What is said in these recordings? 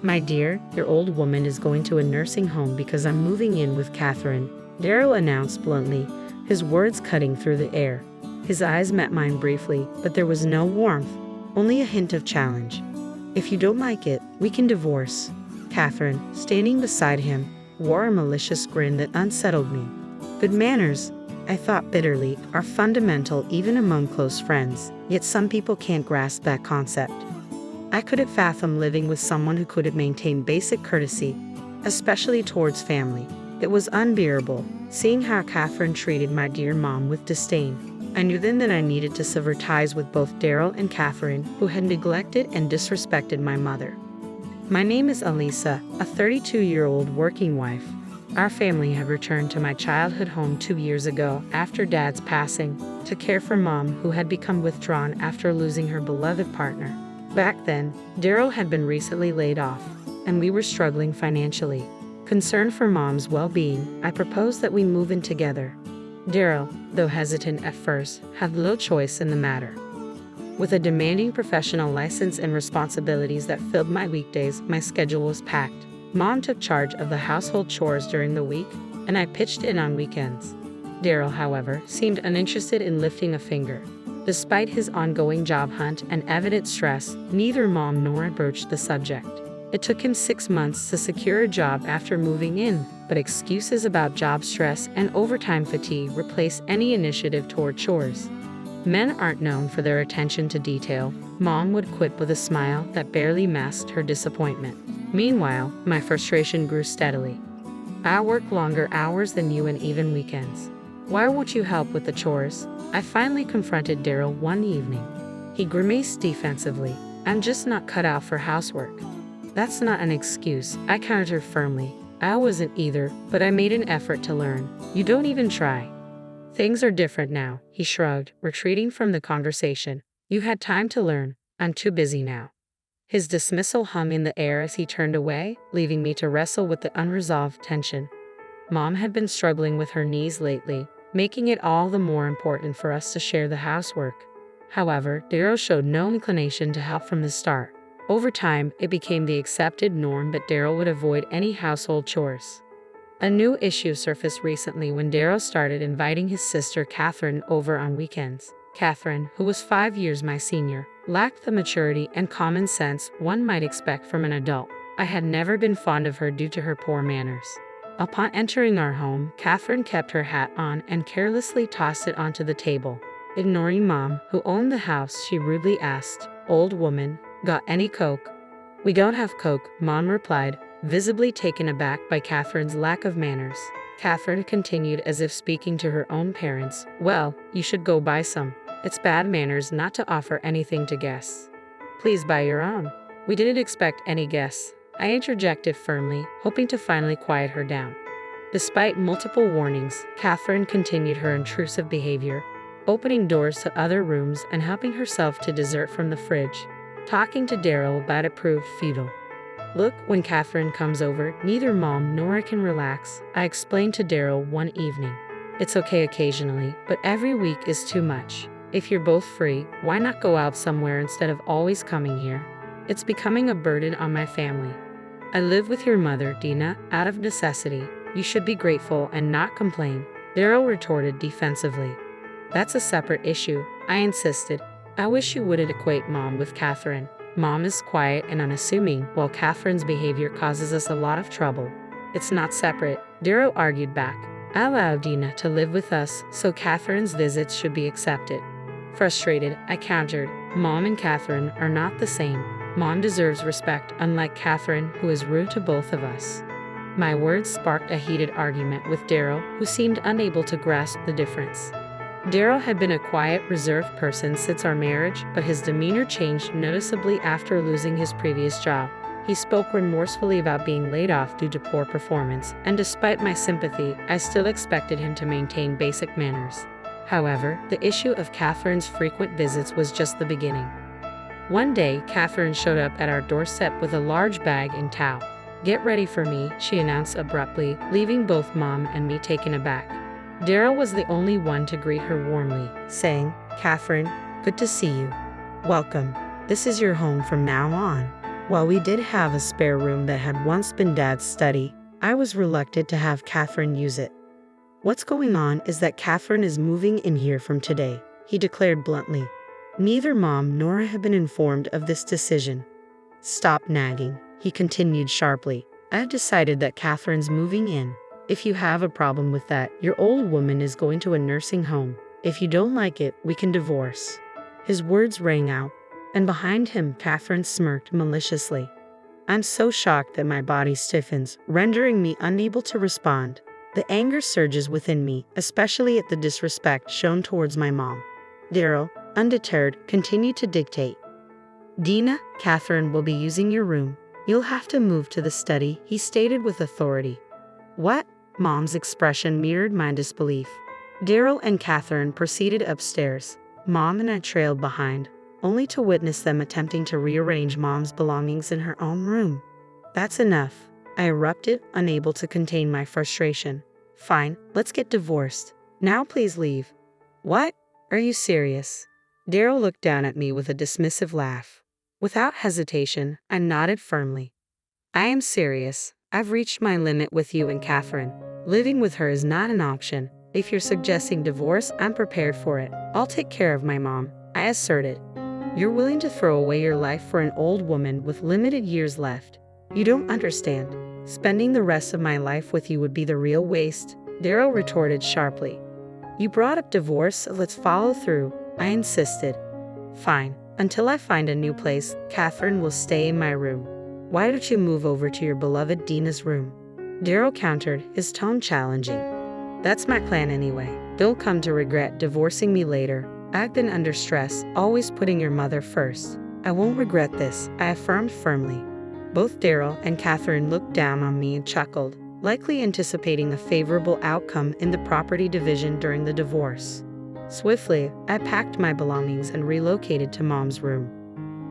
My dear, your old woman is going to a nursing home because I'm moving in with Catherine, Daryl announced bluntly, his words cutting through the air. His eyes met mine briefly, but there was no warmth, only a hint of challenge. If you don't like it, we can divorce. Catherine, standing beside him, wore a malicious grin that unsettled me. Good manners, I thought bitterly, are fundamental even among close friends, yet some people can't grasp that concept. I couldn't fathom living with someone who couldn't maintain basic courtesy, especially towards family. It was unbearable, seeing how Catherine treated my dear mom with disdain. I knew then that I needed to sever ties with both Daryl and Catherine, who had neglected and disrespected my mother. My name is Elisa, a 32-year-old working wife. Our family had returned to my childhood home 2 years ago after Dad's passing, to care for Mom, who had become withdrawn after losing her beloved partner. Back then, Daryl had been recently laid off, and we were struggling financially. Concerned for Mom's well-being, I proposed that we move in together. Daryl, though hesitant at first, had little choice in the matter. With a demanding professional license and responsibilities that filled my weekdays, my schedule was packed. Mom took charge of the household chores during the week, and I pitched in on weekends. Daryl, however, seemed uninterested in lifting a finger. Despite his ongoing job hunt and evident stress, neither Mom nor I broached the subject. It took him 6 months to secure a job after moving in, but excuses about job stress and overtime fatigue replaced any initiative toward chores. Men aren't known for their attention to detail, Mom would quip with a smile that barely masked her disappointment. Meanwhile, my frustration grew steadily. I work longer hours than you and even weekends. Why won't you help with the chores? I finally confronted Daryl one evening. He grimaced defensively. I'm just not cut out for housework. That's not an excuse, I countered firmly. I wasn't either, but I made an effort to learn. You don't even try. Things are different now, he shrugged, retreating from the conversation. You had time to learn. I'm too busy now. His dismissal hung in the air as he turned away, leaving me to wrestle with the unresolved tension. Mom had been struggling with her knees lately, making it all the more important for us to share the housework. However, Daryl showed no inclination to help from the start. Over time, it became the accepted norm that Daryl would avoid any household chores. A new issue surfaced recently when Daryl started inviting his sister Catherine over on weekends. Catherine, who was 5 years my senior, lacked the maturity and common sense one might expect from an adult. I had never been fond of her due to her poor manners. Upon entering our home, Catherine kept her hat on and carelessly tossed it onto the table. Ignoring Mom, who owned the house, she rudely asked, "Old woman, got any Coke?" "We don't have Coke," Mom replied, visibly taken aback by Catherine's lack of manners. Catherine continued as if speaking to her own parents, "Well, you should go buy some. It's bad manners not to offer anything to guests. Please buy your own." "We didn't expect any guests," I interjected firmly, hoping to finally quiet her down. Despite multiple warnings, Catherine continued her intrusive behavior, opening doors to other rooms and helping herself to dessert from the fridge. Talking to Daryl about it proved futile. "Look, when Catherine comes over, neither Mom nor I can relax," I explained to Daryl one evening. "It's okay occasionally, but every week is too much. If you're both free, why not go out somewhere instead of always coming here? It's becoming a burden on my family. I live with your mother, Dina, out of necessity. You should be grateful and not complain," Daryl retorted defensively. "That's a separate issue," I insisted. "I wish you wouldn't equate Mom with Catherine. Mom is quiet and unassuming, while Catherine's behavior causes us a lot of trouble." "It's not separate," Daryl argued back. "I allowed Dina to live with us, so Catherine's visits should be accepted." Frustrated, I countered, "Mom and Catherine are not the same. Mom deserves respect, unlike Catherine, who is rude to both of us." My words sparked a heated argument with Daryl, who seemed unable to grasp the difference. Daryl had been a quiet, reserved person since our marriage, but his demeanor changed noticeably after losing his previous job. He spoke remorsefully about being laid off due to poor performance, and despite my sympathy, I still expected him to maintain basic manners. However, the issue of Catherine's frequent visits was just the beginning. One day, Catherine showed up at our doorstep with a large bag and towel. "Get ready for me," she announced abruptly, leaving both Mom and me taken aback. Daryl was the only one to greet her warmly, saying, "Catherine, good to see you. Welcome. This is your home from now on." While we did have a spare room that had once been Dad's study, I was reluctant to have Catherine use it. "What's going on is that Catherine is moving in here from today," he declared bluntly. "Neither Mom nor I have been informed of this decision." "Stop nagging," he continued sharply. "I have decided that Catherine's moving in. If you have a problem with that, your old woman is going to a nursing home. If you don't like it, we can divorce." His words rang out, and behind him Catherine smirked maliciously. I'm so shocked that my body stiffens, rendering me unable to respond. The anger surges within me, especially at the disrespect shown towards my mom. Daryl, undeterred, continued to dictate. "Dina, Catherine will be using your room. You'll have to move to the study," he stated with authority. "What?" Mom's expression mirrored my disbelief. Daryl and Catherine proceeded upstairs. Mom and I trailed behind, only to witness them attempting to rearrange Mom's belongings in her own room. "That's enough," I erupted, unable to contain my frustration. "Fine, let's get divorced. Now please leave." "What? Are you serious?" Daryl looked down at me with a dismissive laugh. Without hesitation, I nodded firmly. "I am serious. I've reached my limit with you and Catherine. Living with her is not an option. If you're suggesting divorce, I'm prepared for it. I'll take care of my mom," I asserted. "You're willing to throw away your life for an old woman with limited years left. You don't understand. Spending the rest of my life with you would be the real waste," Daryl retorted sharply. "You brought up divorce, so let's follow through," I insisted. "Fine. Until I find a new place, Catherine will stay in my room. Why don't you move over to your beloved Dina's room?" Daryl countered, his tone challenging. "That's my plan anyway. Don't come to regret divorcing me later. I've been under stress, always putting your mother first. I won't regret this," I affirmed firmly. Both Daryl and Catherine looked down on me and chuckled, likely anticipating a favorable outcome in the property division during the divorce. Swiftly, I packed my belongings and relocated to Mom's room.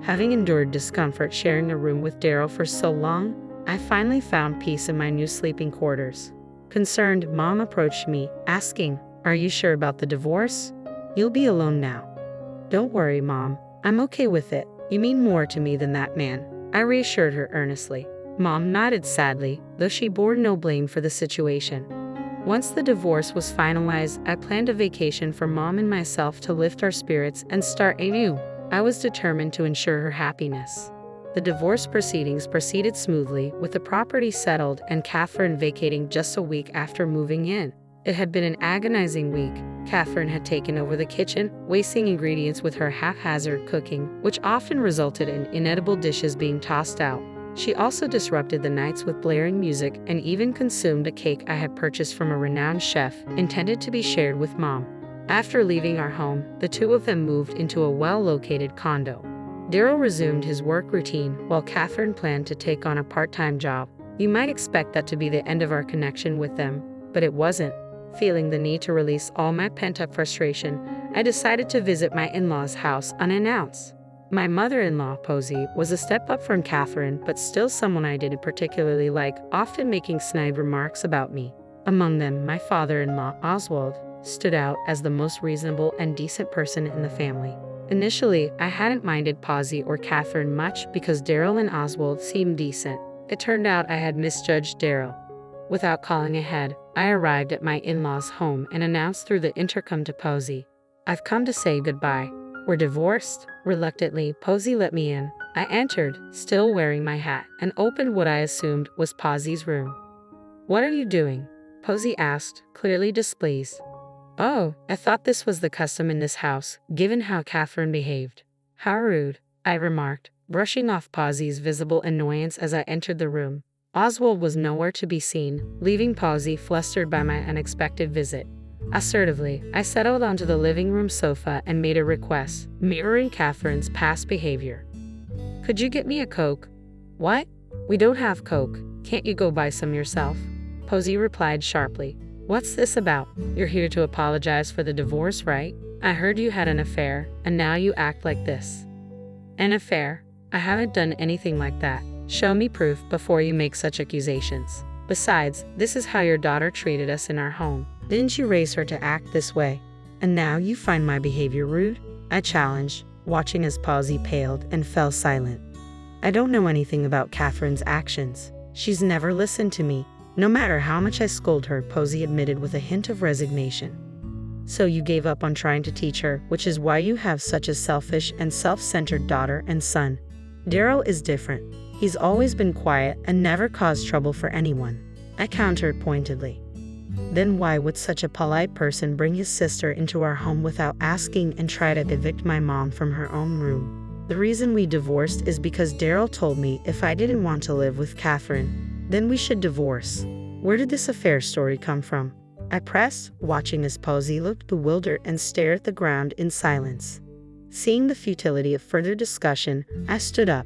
Having endured discomfort sharing a room with Daryl for so long, I finally found peace in my new sleeping quarters. Concerned, Mom approached me, asking, "Are you sure about the divorce? You'll be alone now." "Don't worry, Mom. I'm okay with it. You mean more to me than that man," I reassured her earnestly. Mom nodded sadly, though she bore no blame for the situation. Once the divorce was finalized, I planned a vacation for Mom and myself to lift our spirits and start anew. I was determined to ensure her happiness. The divorce proceedings proceeded smoothly, with the property settled and Catherine vacating just a week after moving in. It had been an agonizing week. Catherine had taken over the kitchen, wasting ingredients with her haphazard cooking, which often resulted in inedible dishes being tossed out. She also disrupted the nights with blaring music and even consumed a cake I had purchased from a renowned chef, intended to be shared with Mom. After leaving our home, the two of them moved into a well-located condo. Daryl resumed his work routine, while Catherine planned to take on a part-time job. You might expect that to be the end of our connection with them, but it wasn't. Feeling the need to release all my pent-up frustration, I decided to visit my in-laws' house unannounced. My mother-in-law, Posey, was a step up from Catherine, but still someone I didn't particularly like, often making snide remarks about me. Among them, my father-in-law, Oswald, stood out as the most reasonable and decent person in the family. Initially, I hadn't minded Posey or Catherine much because Daryl and Oswald seemed decent. It turned out I had misjudged Daryl. Without calling ahead, I arrived at my in-laws' home and announced through the intercom to Posey, "I've come to say goodbye. We're divorced." Reluctantly, Posey let me in. I entered, still wearing my hat, and opened what I assumed was Posey's room. "What are you doing?" Posey asked, clearly displeased. "Oh, I thought this was the custom in this house, given how Catherine behaved." "How rude," I remarked, brushing off Posey's visible annoyance as I entered the room. Oswald was nowhere to be seen, leaving Posey flustered by my unexpected visit. Assertively, I settled onto the living room sofa and made a request, mirroring Catherine's past behavior. "Could you get me a Coke?" "What? We don't have Coke. Can't you go buy some yourself?" Posey replied sharply. "What's this about? You're here to apologize for the divorce, right? I heard you had an affair, and now you act like this." "An affair? I haven't done anything like that. Show me proof before you make such accusations. Besides, this is how your daughter treated us in our home. Didn't you raise her to act this way? And now you find my behavior rude?" I challenged, watching as Posey paled and fell silent. I don't know anything about Catherine's actions. She's never listened to me, no matter how much I scold her," Posey admitted with a hint of resignation. "So you gave up on trying to teach her, which is why you have such a selfish and self-centered daughter and son." "Daryl is different. He's always been quiet and never caused trouble for anyone," I countered pointedly. "Then why would such a polite person bring his sister into our home without asking and try to evict my mom from her own room?" "The reason we divorced is because Daryl told me if I didn't want to live with Catherine, then we should divorce." "Where did this affair story come from?" I pressed, watching as Posey looked bewildered and stared at the ground in silence. Seeing the futility of further discussion, I stood up.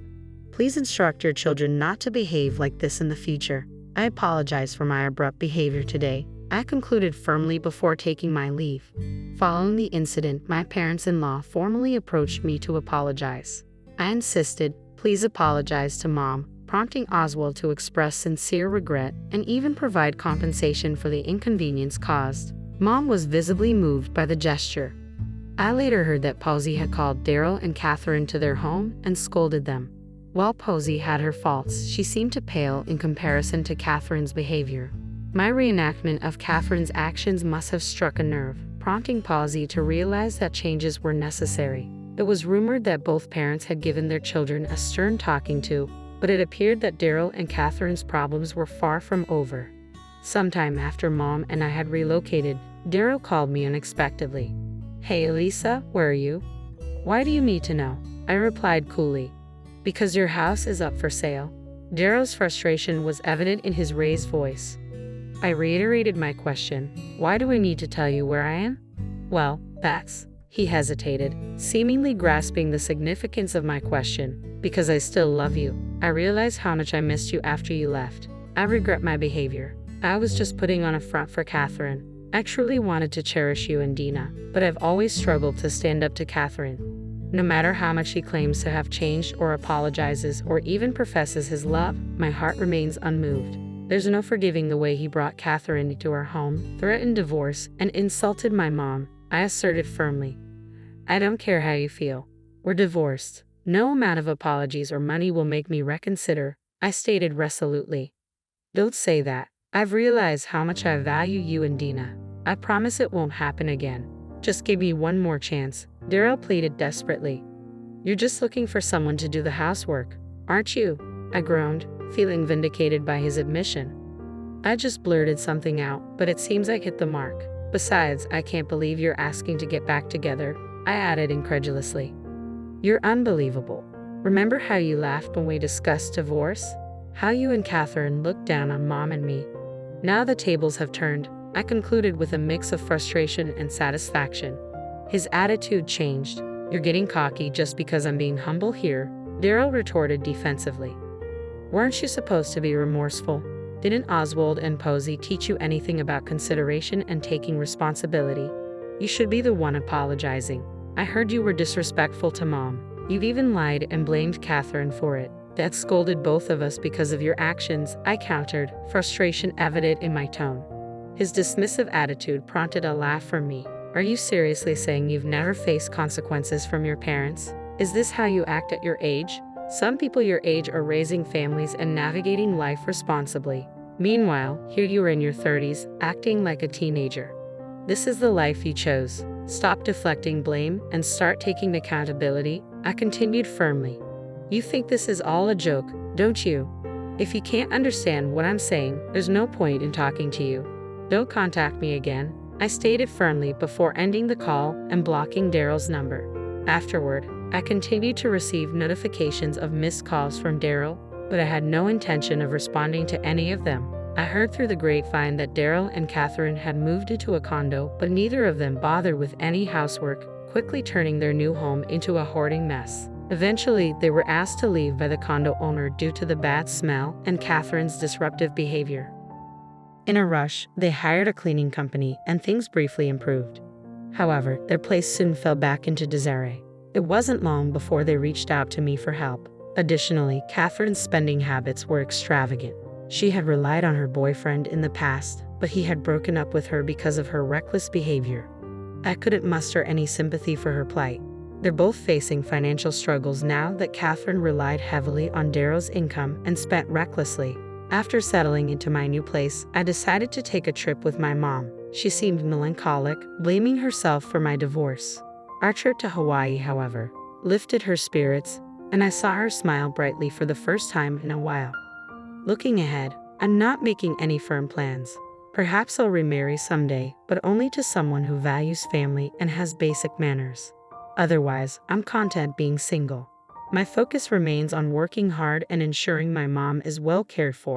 "Please instruct your children not to behave like this in the future. I apologize for my abrupt behavior today," I concluded firmly before taking my leave. Following the incident, my parents-in-law formally approached me to apologize. I insisted, "Please apologize to Mom," prompting Oswald to express sincere regret and even provide compensation for the inconvenience caused. Mom was visibly moved by the gesture. I later heard that Posey had called Daryl and Catherine to their home and scolded them. While Posey had her faults, she seemed to pale in comparison to Catherine's behavior. My reenactment of Catherine's actions must have struck a nerve, prompting Posey to realize that changes were necessary. It was rumored that both parents had given their children a stern talking to, but it appeared that Daryl and Catherine's problems were far from over. Sometime after Mom and I had relocated, Daryl called me unexpectedly. "Hey Elisa, where are you?" "Why do you need to know?" I replied coolly. "Because your house is up for sale." Daryl's frustration was evident in his raised voice. I reiterated my question. "Why do I need to tell you where I am?" "Well, that's..." He hesitated, seemingly grasping the significance of my question. "Because I still love you. I realize how much I missed you after you left. I regret my behavior. I was just putting on a front for Catherine. I truly wanted to cherish you and Dina, but I've always struggled to stand up to Catherine. No matter how much he claims to have changed or apologizes or even professes his love, my heart remains unmoved. There's no forgiving the way he brought Catherine into our home, threatened divorce, and insulted my mom," I asserted firmly. "I don't care how you feel. We're divorced. No amount of apologies or money will make me reconsider," I stated resolutely. "Don't say that. I've realized how much I value you and Dina. I promise it won't happen again. Just give me one more chance," Daryl pleaded desperately. "You're just looking for someone to do the housework, aren't you?" I groaned, feeling vindicated by his admission. I just blurted something out, but it seems I hit the mark. "Besides, I can't believe you're asking to get back together," I added incredulously. "You're unbelievable. Remember how you laughed when we discussed divorce? How you and Catherine looked down on Mom and me? Now the tables have turned," I concluded with a mix of frustration and satisfaction. His attitude changed. "You're getting cocky just because I'm being humble here," Daryl retorted defensively. "Weren't you supposed to be remorseful? Didn't Oswald and Posey teach you anything about consideration and taking responsibility? You should be the one apologizing. I heard you were disrespectful to Mom. You've even lied and blamed Catherine for it. That scolded both of us because of your actions," I countered, frustration evident in my tone. His dismissive attitude prompted a laugh from me. "Are you seriously saying you've never faced consequences from your parents? Is this how you act at your age? Some people your age are raising families and navigating life responsibly. Meanwhile, here you are in your 30s, acting like a teenager. This is the life you chose. Stop deflecting blame and start taking accountability," I continued firmly. "You think this is all a joke, don't you? If you can't understand what I'm saying, there's no point in talking to you. Don't contact me again," I stated firmly before ending the call and blocking Daryl's number. Afterward, I continued to receive notifications of missed calls from Daryl, but I had no intention of responding to any of them. I heard through the grapevine that Daryl and Catherine had moved into a condo, but neither of them bothered with any housework, quickly turning their new home into a hoarding mess. Eventually, they were asked to leave by the condo owner due to the bad smell and Catherine's disruptive behavior. In a rush, they hired a cleaning company and things briefly improved. However, their place soon fell back into disarray. It wasn't long before they reached out to me for help. Additionally, Catherine's spending habits were extravagant. She had relied on her boyfriend in the past, but he had broken up with her because of her reckless behavior. I couldn't muster any sympathy for her plight. They're both facing financial struggles now that Catherine relied heavily on Darrow's income and spent recklessly. After settling into my new place, I decided to take a trip with my mom. She seemed melancholic, blaming herself for my divorce. Our trip to Hawaii, however, lifted her spirits, and I saw her smile brightly for the first time in a while. Looking ahead, I'm not making any firm plans. Perhaps I'll remarry someday, but only to someone who values family and has basic manners. Otherwise, I'm content being single. My focus remains on working hard and ensuring my mom is well cared for.